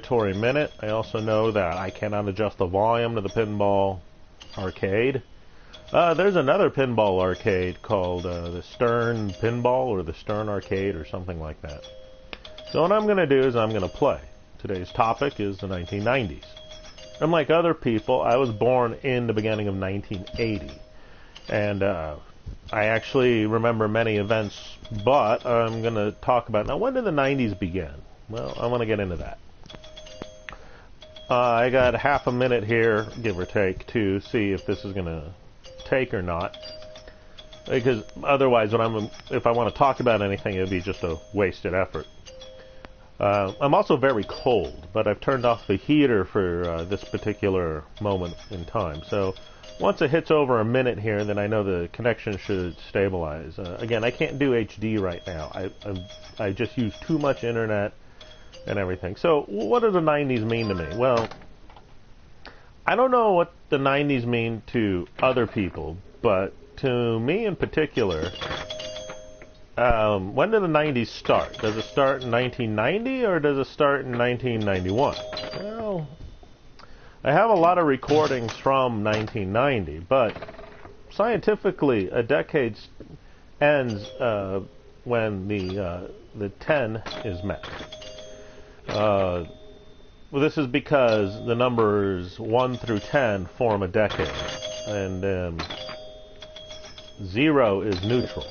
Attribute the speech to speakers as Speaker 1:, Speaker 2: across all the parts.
Speaker 1: obligatory minute. I also know that I cannot adjust the volume to the Pinball Arcade. There's another Pinball Arcade called the Stern Pinball or the Stern Arcade or something like that. So what I'm going to do is I'm going to play. Today's topic is the 1990s. Unlike other people, I was born in the beginning of 1980. And I actually remember many events, but I'm going to talk about... Now, when did the 90s begin? Well, I want to get into that. I got half a minute here, give or take, to see if this is going to take or not. Because otherwise, if I want to talk about anything, it would be just a wasted effort. I'm also very cold, but I've turned off the heater for this particular moment in time. So once it hits over a minute here, then I know the connection should stabilize. Again, I can't do HD right now. I just use too much internet and everything. So what do the 90s mean to me? Well, I don't know what the 90s mean to other people, but to me in particular, when did the 90s start? Does it start in 1990 or does it start in 1991? Well, I have a lot of recordings from 1990, but scientifically, a decade ends when the 10 is met. Well, this is because the numbers 1 through 10 form a decade, and 0 is neutral.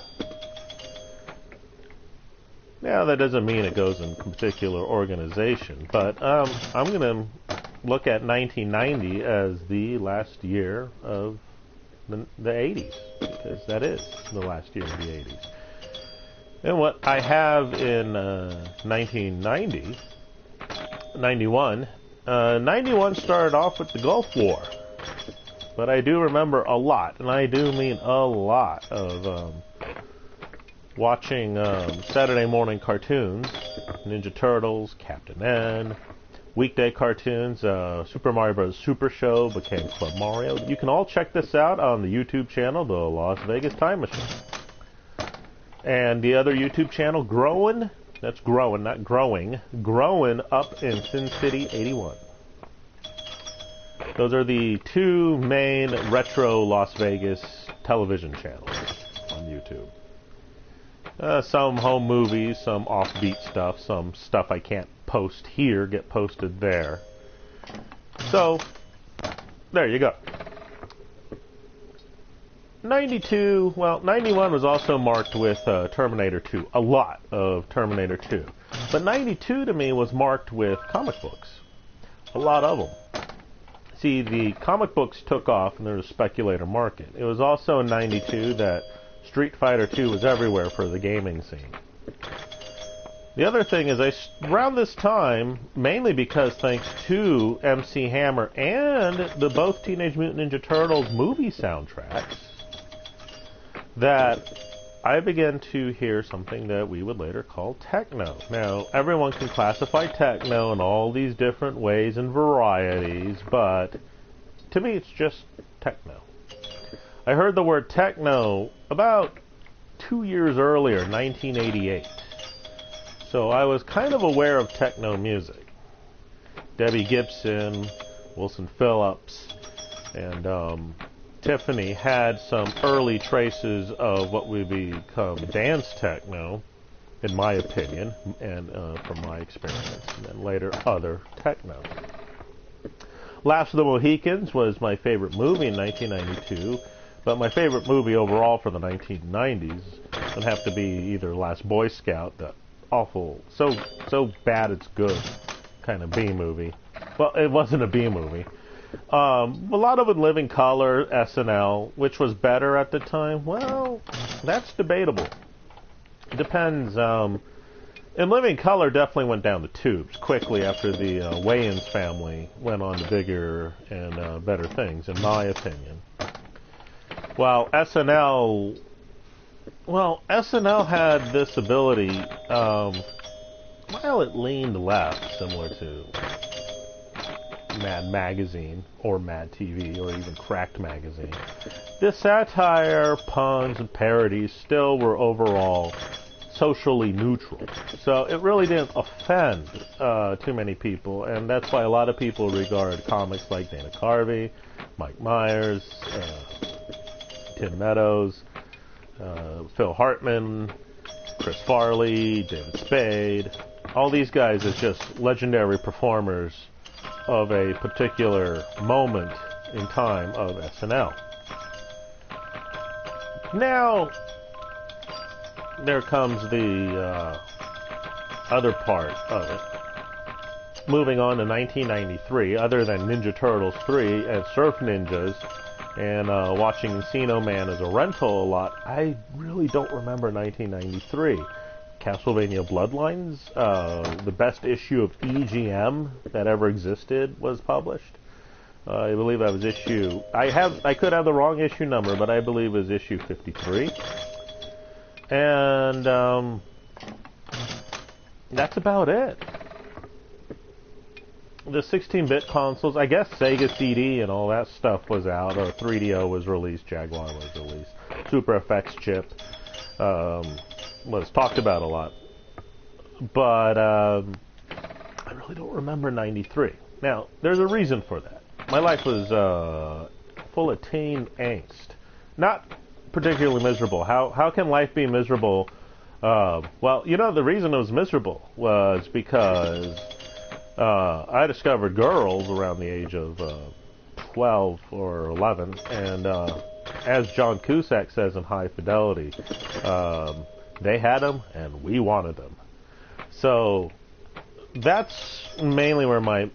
Speaker 1: Now, that doesn't mean it goes in a particular organization, but I'm going to look at 1990 as the last year of the 80s, because that is the last year of the 80s. And what I have in 1990, 91 started off with the Gulf War. But I do remember a lot, and I do mean a lot, of watching Saturday morning cartoons, Ninja Turtles, Captain N, weekday cartoons, Super Mario Bros. Super Show became Club Mario. You can all check this out on the YouTube channel, the Las Vegas Time Machine. And the other YouTube channel, Growin', that's Growin', not Growing, Growin' up in Sin City 81. Those are the two main retro Las Vegas television channels on YouTube. Some home movies, some offbeat stuff, some stuff I can't post here get posted there. So, there you go. 92, well, 91 was also marked with Terminator 2, a lot of Terminator 2. But 92 to me was marked with comic books, a lot of them. See, the comic books took off and there was a speculator market. It was also in 92 that Street Fighter 2 was everywhere for the gaming scene. The other thing is, around this time, mainly because thanks to MC Hammer and the both Teenage Mutant Ninja Turtles movie soundtracks, that I began to hear something that we would later call techno. Now, everyone can classify techno in all these different ways and varieties, but to me it's just techno. I heard the word techno about 2 years earlier, 1988. So I was kind of aware of techno music. Debbie Gibson, Wilson Phillips, and Tiffany had some early traces of what would become dance techno, in my opinion, and from my experience, and then later other techno. Last of the Mohicans was my favorite movie in 1992, but my favorite movie overall for the 1990s would have to be either Last Boy Scout, the awful, so bad it's good kind of B movie. Well, it wasn't a B movie. A lot of it Living Color, SNL, which was better at the time. Well, that's debatable. It depends. And Living Color definitely went down the tubes quickly after the Wayans family went on to bigger and better things, in my opinion. While SNL had this ability, while it leaned left, similar to Mad Magazine, or Mad TV, or even Cracked Magazine, the satire, puns, and parodies still were overall socially neutral. So it really didn't offend too many people, and that's why a lot of people regard comics like Dana Carvey, Mike Myers, Tim Meadows, Phil Hartman, Chris Farley, David Spade, all these guys as just legendary performers of a particular moment in time of SNL. Now, there comes the other part of it. Moving on to 1993, other than Ninja Turtles 3 and Surf Ninjas, and watching Encino Man as a rental a lot, I really don't remember 1993. Castlevania Bloodlines, the best issue of EGM that ever existed, was published. I believe that was issue... I could have the wrong issue number, but I believe it was issue 53. And that's about it. The 16-bit consoles, I guess Sega CD and all that stuff was out, or 3DO was released, Jaguar was released. Super FX chip was talked about a lot. But I really don't remember 93. Now, there's a reason for that. My life was full of teen angst. Not particularly miserable. How can life be miserable? Well, you know, the reason it was miserable was because I discovered girls around the age of 12 or 11, and as John Cusack says in High Fidelity, they had them and we wanted them. So that's mainly where my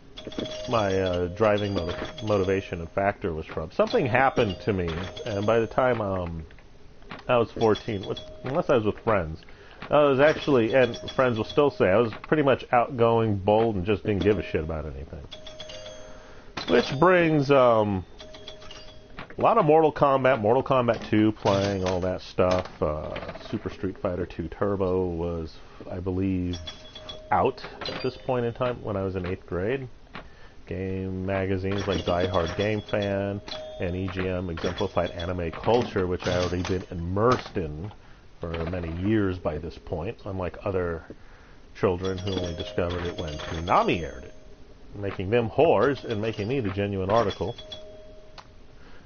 Speaker 1: driving motivation and factor was from. Something happened to me, and by the time I was 14, unless I was with friends, I was actually, and friends will still say, I was pretty much outgoing, bold, and just didn't give a shit about anything. Which brings a lot of Mortal Kombat 2 playing, all that stuff. Super Street Fighter 2 Turbo was, I believe, out at this point in time when I was in 8th grade. Game magazines like Die Hard Game Fan and EGM exemplified anime culture, which I already been immersed in for many years by this point, unlike other children who only discovered it when Toonami aired it, making them whores and making me the genuine article.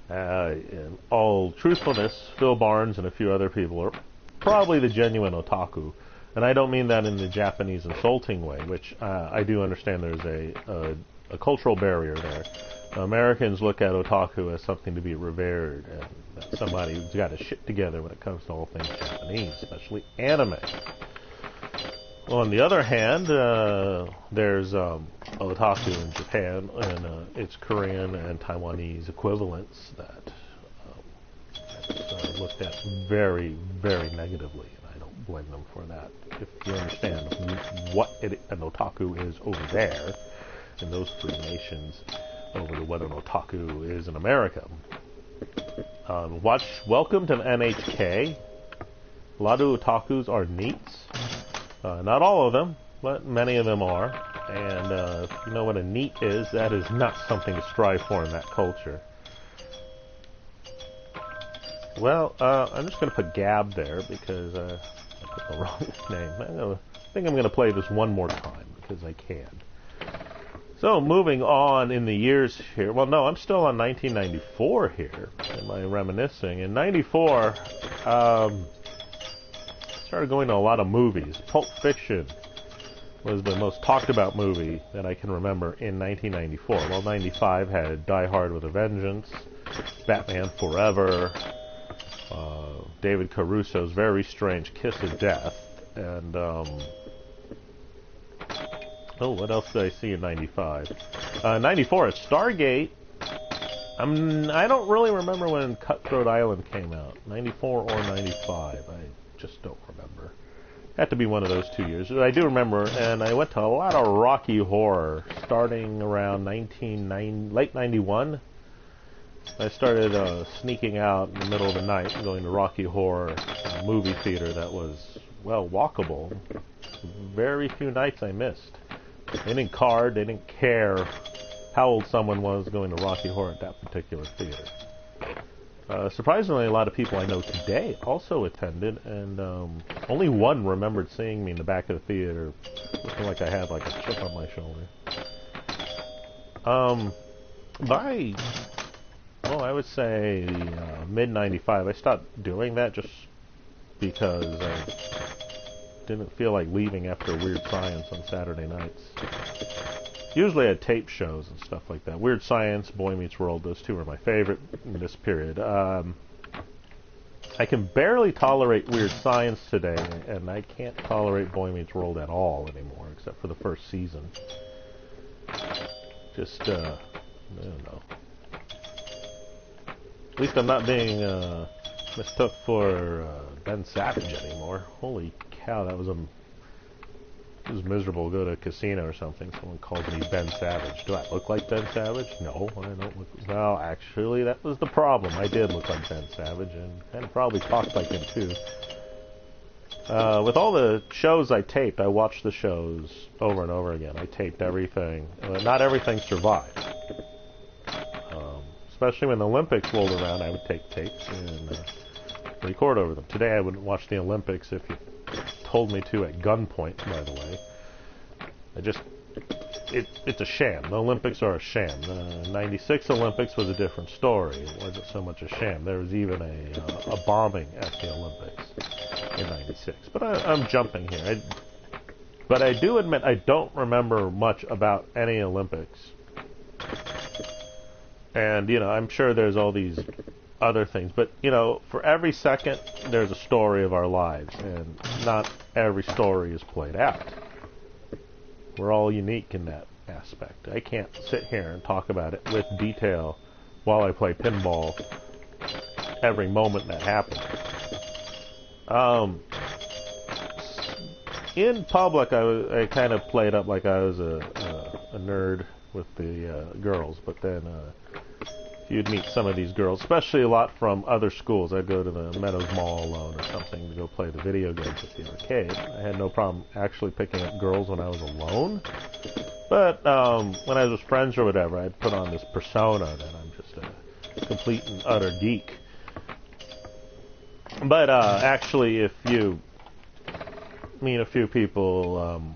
Speaker 1: In all truthfulness, Phil Barnes and a few other people are probably the genuine otaku. And I don't mean that in the Japanese insulting way, which I do understand there's a cultural barrier there. Americans look at otaku as something to be revered, and somebody who's got his shit together when it comes to all things Japanese, especially anime. On the other hand, there's otaku in Japan, and its Korean and Taiwanese equivalents that it's looked at very, very negatively, and I don't blame them for that. If you understand what an otaku is over there, in those three nations, over to what an otaku is in America. Welcome to NHK. A lot of otakus are neats. Not all of them, but many of them are. And if you know what a neat is, that is not something to strive for in that culture. Well, I'm just going to put Gab there because I put the wrong name. I think I'm going to play this one more time because I can. So, moving on in the years here. Well, no, I'm still on 1994 here. Am I reminiscing? In 94, started going to a lot of movies. Pulp Fiction was the most talked about movie that I can remember in 1994. Well, 95 had Die Hard with a Vengeance, Batman Forever, David Caruso's Very Strange Kiss of Death, and what else did I see in 95? 94, it's Stargate. I don't really remember when Cutthroat Island came out. 94 or 95. I just don't remember. Had to be one of those 2 years. I do remember, and I went to a lot of Rocky Horror starting around late 91. I started sneaking out in the middle of the night and going to Rocky Horror movie theater that was, well, walkable. Very few nights I missed. They didn't card, they didn't care how old someone was going to Rocky Horror at that particular theater. Surprisingly, a lot of people I know today also attended, and only one remembered seeing me in the back of the theater, looking like I had like a chip on my shoulder. I would say mid-95, I stopped doing that just because I didn't feel like leaving after Weird Science on Saturday nights. Usually I had tape shows and stuff like that. Weird Science, Boy Meets World, those two are my favorite in this period. I can barely tolerate Weird Science today, and I can't tolerate Boy Meets World at all anymore, except for the first season. Just, I don't know. At least I'm not being mistook for Ben Savage anymore. Holy cow, that was it was miserable. Go to a casino or something. Someone calls me Ben Savage. Do I look like Ben Savage? No, I don't look. Well, actually, that was the problem. I did look like Ben Savage, and probably talked like him too. With all the shows I taped, I watched the shows over and over again. I taped everything. Not everything survived. Especially when the Olympics rolled around, I would take tapes and record over them. Today, I wouldn't watch the Olympics if you told me to at gunpoint, by the way. It's a sham. The Olympics are a sham. The 96 Olympics was a different story. It wasn't so much a sham. There was even a bombing at the Olympics in 96. But I'm jumping here. But I do admit I don't remember much about any Olympics. And, I'm sure there's all these other things. But, for every second, there's a story of our lives. And not every story is played out. We're all unique in that aspect. I can't sit here and talk about it with detail while I play pinball every moment that happens. In public, I kind of played up like I was a nerd with the girls. But then you'd meet some of these girls, especially a lot from other schools. I'd go to the Meadows Mall alone or something to go play the video games at the arcade. I had no problem actually picking up girls when I was alone. But when I was with friends or whatever, I'd put on this persona that I'm just a complete and utter geek. But actually, if you meet a few people, I'm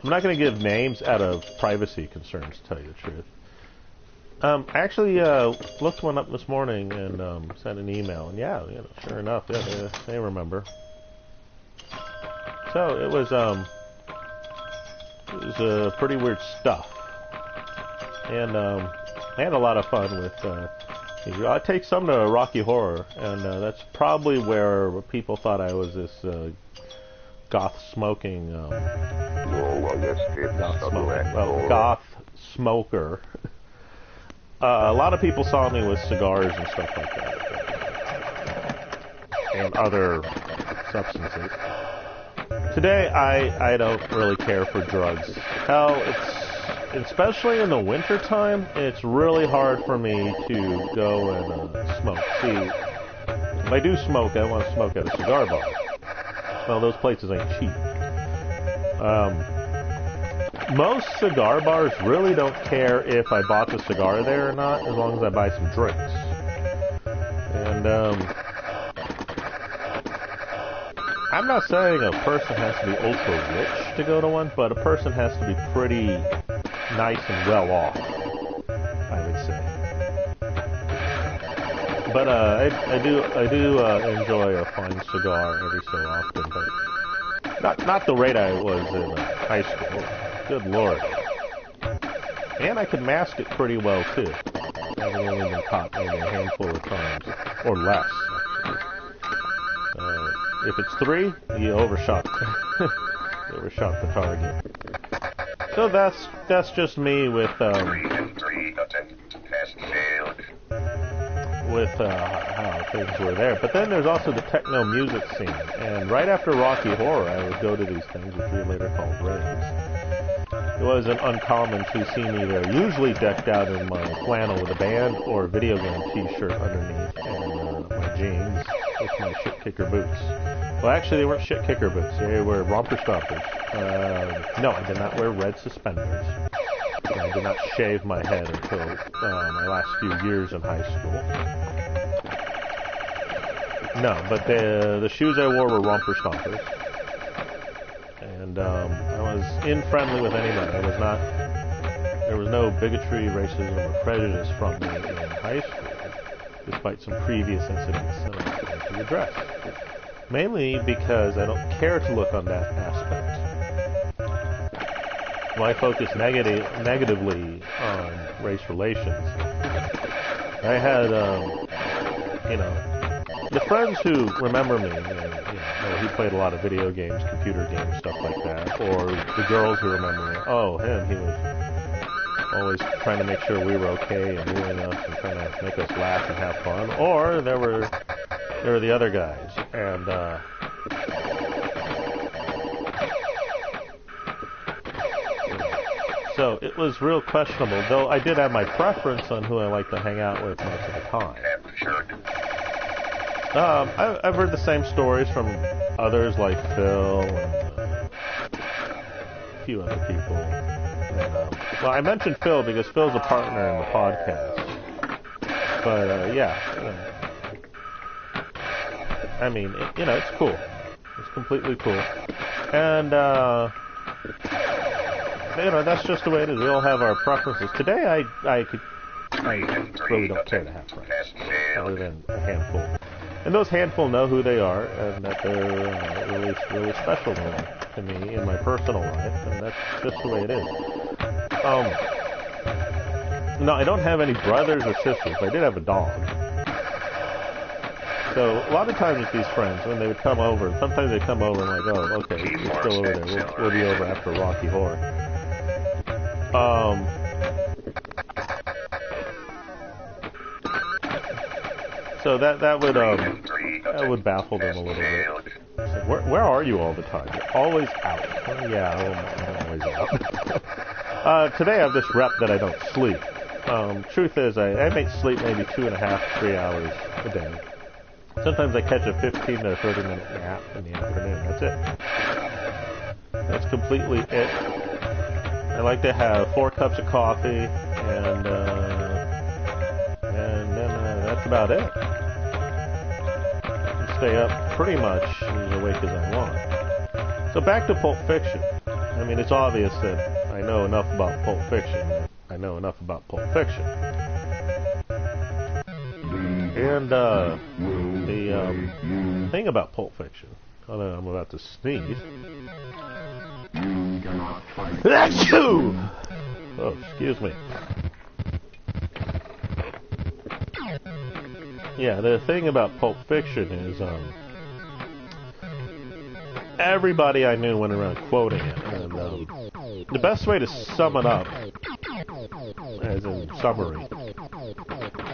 Speaker 1: not going to give names out of privacy concerns, to tell you the truth. I actually looked one up this morning and sent an email, and sure enough, they remember. So it was pretty weird stuff, and I had a lot of fun with. I take some to Rocky Horror, and that's probably where people thought I was this goth smoking. Goth smoker. A lot of people saw me with cigars and stuff like that, and other substances. Today, I don't really care for drugs. Hell, especially in the winter time, it's really hard for me to go and smoke. See, if I do smoke, I want to smoke at a cigar bar. Well, those places ain't cheap. Most cigar bars really don't care if I bought the cigar there or not, as long as I buy some drinks. And I'm not saying a person has to be ultra rich to go to one, but a person has to be pretty nice and well off, I would say. But I do enjoy a fine cigar every so often, but not the rate I was in high school. Good Lord. And I could mask it pretty well, too. I've only been caught maybe a handful of times. Or less, actually. If it's 3, you overshot. You overshot the target. So that's just me with how things were there. But then there's also the techno music scene. And right after Rocky Horror, I would go to these things, which we later called raves. It wasn't uncommon to see me there, usually decked out in my flannel with a band or a video game t-shirt underneath, and my jeans with my shit kicker boots. Well, actually, they weren't shit kicker boots. They were romper stompers. No, I did not wear red suspenders. I did not shave my head until my last few years in high school. No, but the shoes I wore were romper stompers. And I was in-friendly with anybody. There was no bigotry, racism, or prejudice from me in high school, despite some previous incidents that I'm going to address. Mainly because I don't care to look on that aspect. Why focus negatively on race relations? I had, the friends who remember me, he played a lot of video games, computer games, stuff like that, or the girls who remember me, oh, him, he was always trying to make sure we were okay and wooing us and trying to make us laugh and have fun, or there were the other guys, and, so it was real questionable, though I did have my preference on who I like to hang out with most of the time. I've heard the same stories from others like Phil and a few other people. And, well, I mentioned Phil because Phil's a partner in the podcast. But, yeah. I mean, it's cool. It's completely cool. And, that's just the way it is. We all have our preferences. Today, I really don't care to have friends, other than a handful. And those handful know who they are, and that they're really, really special to me in my personal life, and that's just the way it is. No, I don't have any brothers or sisters, but I did have a dog. So a lot of times with these friends, when they would come over, sometimes they'd come over and like, oh, okay, you're still over there. We'll be over after Rocky Horror. So that would baffle them a little bit. So where are you all the time? You're always out. Oh, yeah, I'm always out. Today I have this rep that I don't sleep. Truth is, I may sleep maybe 2.5 to 3 hours a day. Sometimes I catch a 15 to 30 minute nap in the afternoon. That's it. That's completely it. I like to have 4 cups of coffee, and then that's about it. I stay up pretty much as awake as I want. So back to Pulp Fiction. I mean, it's obvious that I know enough about Pulp Fiction. I know enough about Pulp Fiction. And the thing about Pulp Fiction, although I'm about to sneeze. Achoo! Oh, excuse me. Yeah, the thing about Pulp Fiction is, everybody I knew went around quoting it, and the best way to sum it up, as in summary,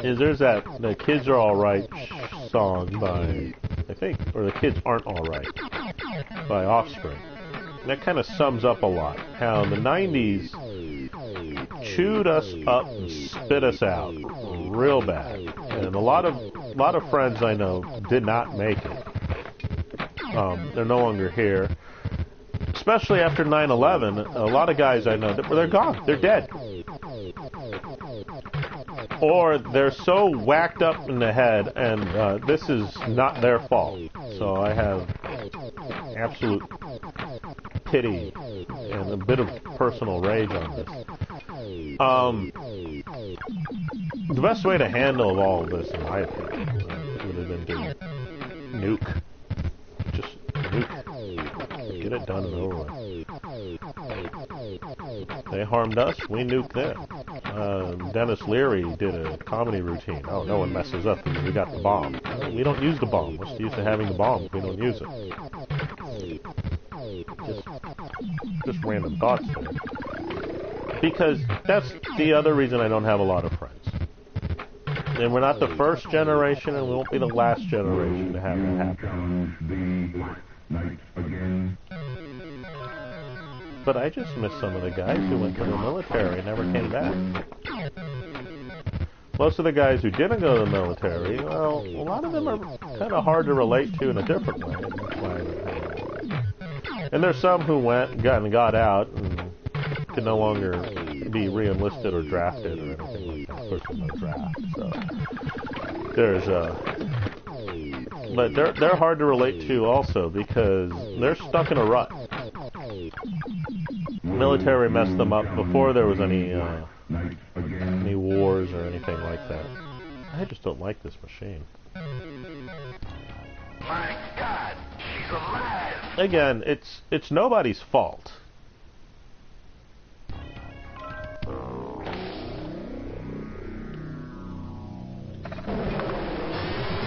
Speaker 1: is there's that "The Kids Are Alright" song by, I think, or "The Kids Aren't Alright" by Offspring. And that kind of sums up a lot. How in the 90s chewed us up and spit us out real bad. And a lot of friends I know did not make it. They're no longer here. Especially after 9/11, a lot of guys I know, they're gone. They're dead. Or they're so whacked up in the head, and this is not their fault. So I have absolute pity and a bit of personal rage on this. The best way to handle all of this, in my opinion, would have been to nuke. Just nuke. Get it done and over with. They harmed us, we nuked them. Dennis Leary did a comedy routine. Oh, no one messes up because we got the bomb. We don't use the bomb. What's the use of having the bomb if we don't use it? Just random thoughts there. Because that's the other reason I don't have a lot of friends. And we're not the first generation, and we won't be the last generation to have that happen. But I just miss some of the guys who went to the military and never came back. Most of the guys who didn't go to the military, well, a lot of them are kind of hard to relate to in a different way. And there's some who went and got out, and could no longer be re-enlisted or drafted or anything like that. Of course, there's no draft, so there's but they're hard to relate to also because they're stuck in a rut. Military messed them up before there was any wars or anything like that. I just don't like this machine.
Speaker 2: My God, she's alive.
Speaker 1: Again, it's nobody's fault.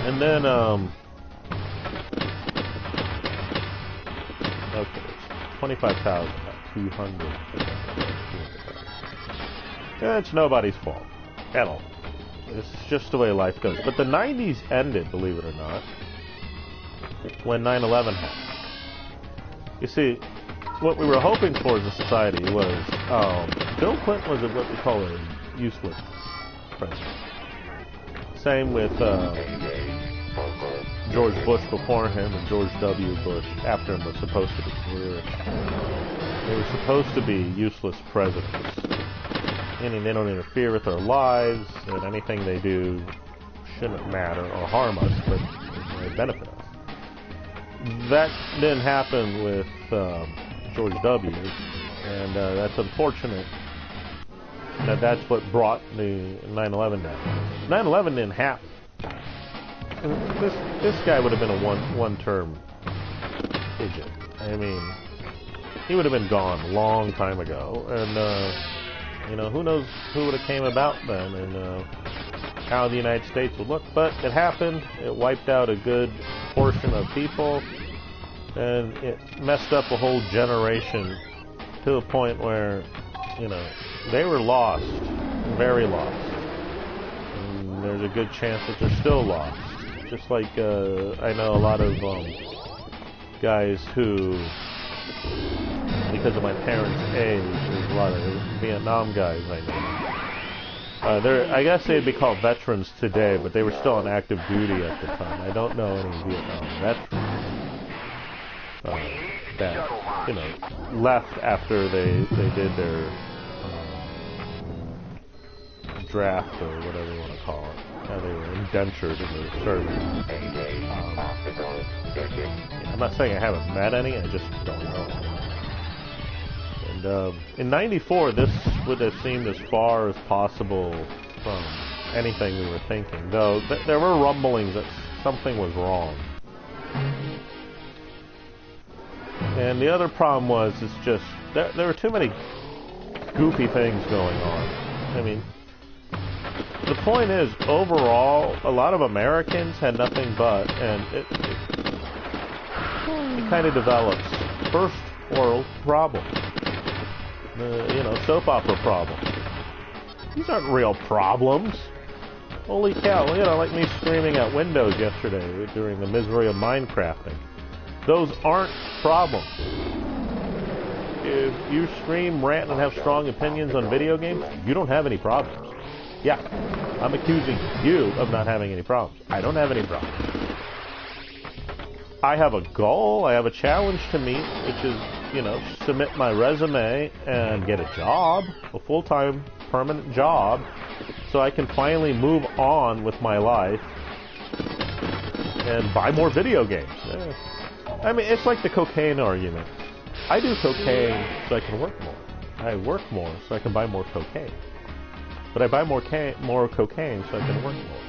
Speaker 1: And then okay, it's 25,000, not 200. Yeah, it's nobody's fault at all. It's just the way life goes. But the 90s ended, believe it or not, when 9/11 happened. You see, what we were hoping for as a society was, Bill Clinton was what we call a useless president. Same with George Bush before him and George W. Bush after him was supposed to be. They were supposed to be useless presidents. Meaning they don't interfere with our lives, and anything they do shouldn't matter or harm us, but they benefit us. That didn't happen with George W., and that's unfortunate that that's what brought the 9/11 down. 9/11 didn't happen. This guy would have been a one-term agent. I mean, he would have been gone a long time ago, and you know, who knows who would have came about then and how the United States would look. But it happened. It wiped out a good portion of people, and it messed up a whole generation to the point where, you know, they were lost, very lost. And there's a good chance that they're still lost. Just like I know a lot of guys who, because of my parents' age, there's a lot of Vietnam guys I know. I guess they'd be called veterans today, but they were still on active duty at the time. I don't know any Vietnam veterans that, you know, left after they did their draft or whatever you want to call it. They were indentured in the service. I'm not saying I haven't met any, I just don't know. And in '94, this would have seemed as far as possible from anything we were thinking, though there were rumblings that something was wrong. And the other problem was, it's just, there were too many goofy things going on. I mean, the point is, overall, a lot of Americans had nothing but, and it kind of develops first world problems. You know, soap opera problems. These aren't real problems. Holy cow, you know, like me screaming at Windows yesterday during the misery of Minecrafting. Those aren't problems. If you scream, rant, and have strong opinions on video games, you don't have any problems. Yeah, I'm accusing you of not having any problems. I don't have any problems. I have a goal, I have a challenge to meet, which is, you know, submit my resume and get a job, a full-time, permanent job, so I can finally move on with my life and buy more video games. I mean, it's like the cocaine argument. I do cocaine so I can work more. I work more so I can buy more cocaine. But I buy more cocaine so I can work more.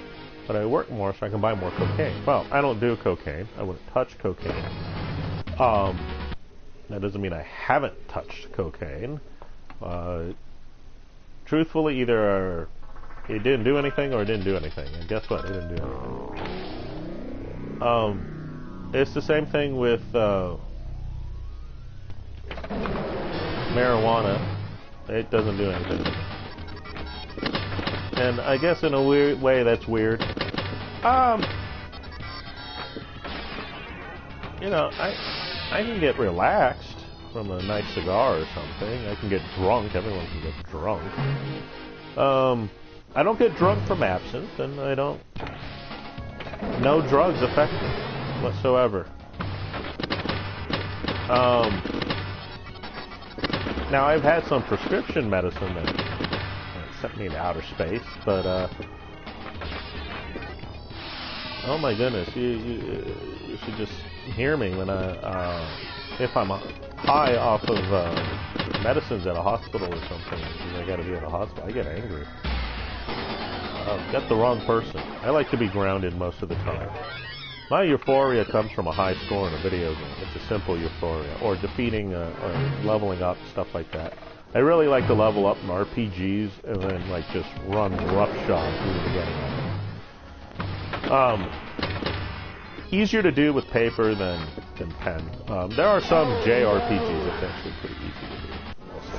Speaker 1: But I work more so I can buy more cocaine. Well, I don't do cocaine. I wouldn't touch cocaine. That doesn't mean I haven't touched cocaine. Truthfully, either it didn't do anything or it didn't do anything. And guess what? It didn't do anything. It's the same thing with marijuana. It doesn't do anything. And I guess in a weird way, that's weird. You know, I can get relaxed from a nice cigar or something. I can get drunk. Everyone can get drunk. I don't get drunk from absinthe, and I don't... No drugs affect me whatsoever. Now, I've had some prescription medicine that sent me to outer space, but, oh my goodness, you should just hear me when if I'm high off of medicines at a hospital or something, and I gotta be at a hospital, I get angry. Got the wrong person. I like to be grounded most of the time. My euphoria comes from a high score in a video game. It's a simple euphoria. Or defeating, or leveling up, stuff like that. I really like to level up in RPGs and then, like, just run roughshod through the beginning. Easier to do with paper than pen. There are some JRPGs that's actually pretty easy to do also.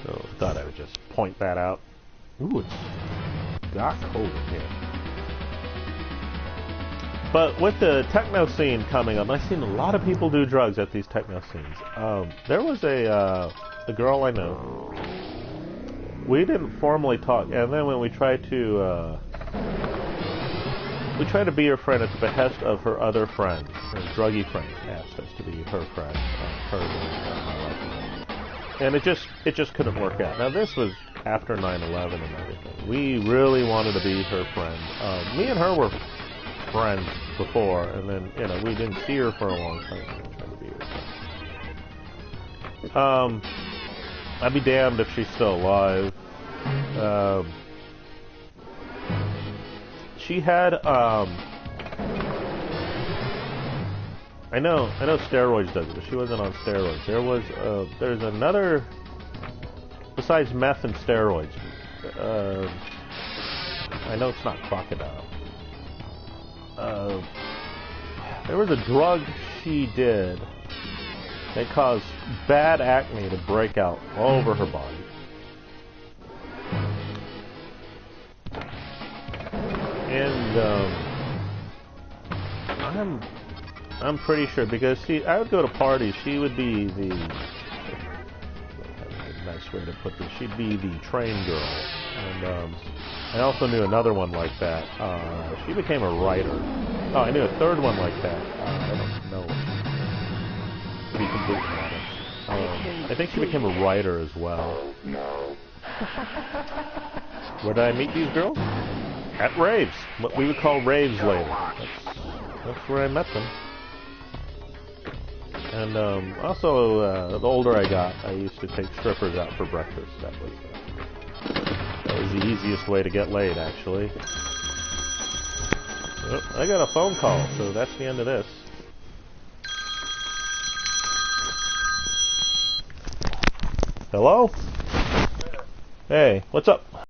Speaker 1: So, thought I would just point that out. Ooh, it's got cold in here. But with the techno scene coming up, I've seen a lot of people do drugs at these techno scenes. There was a girl I know. We didn't formally talk, and then when we tried to be her friend at the behest of her other friend, her druggy friend, asked us to be her friend, her my life. And it just couldn't work out. Now this was after 9/11 and everything. We really wanted to be her friend. Me and her were friends before, and then we didn't see her for a long time. We were trying to be her friend. I'd be damned if she's still alive. She had I know steroids does it, but she wasn't on steroids. There's another besides meth and steroids. I know it's not crocodile. There was a drug she did that caused bad acne to break out all over her body. And I'm pretty sure, because I would go to parties. She would be the nice way to put this. She'd be the train girl, and I also knew another one like that. She became a writer. Oh, I knew a third one like that. I don't know. To be completely honest, I think she became a writer as well.
Speaker 2: No.
Speaker 1: Where did I meet these girls? At raves. What we would call raves later. That's where I met them. And also, the older I got, I used to take strippers out for breakfast. That was the easiest way to get laid, actually. Oh, I got a phone call, so that's the end of this. Hello? Hey, what's up?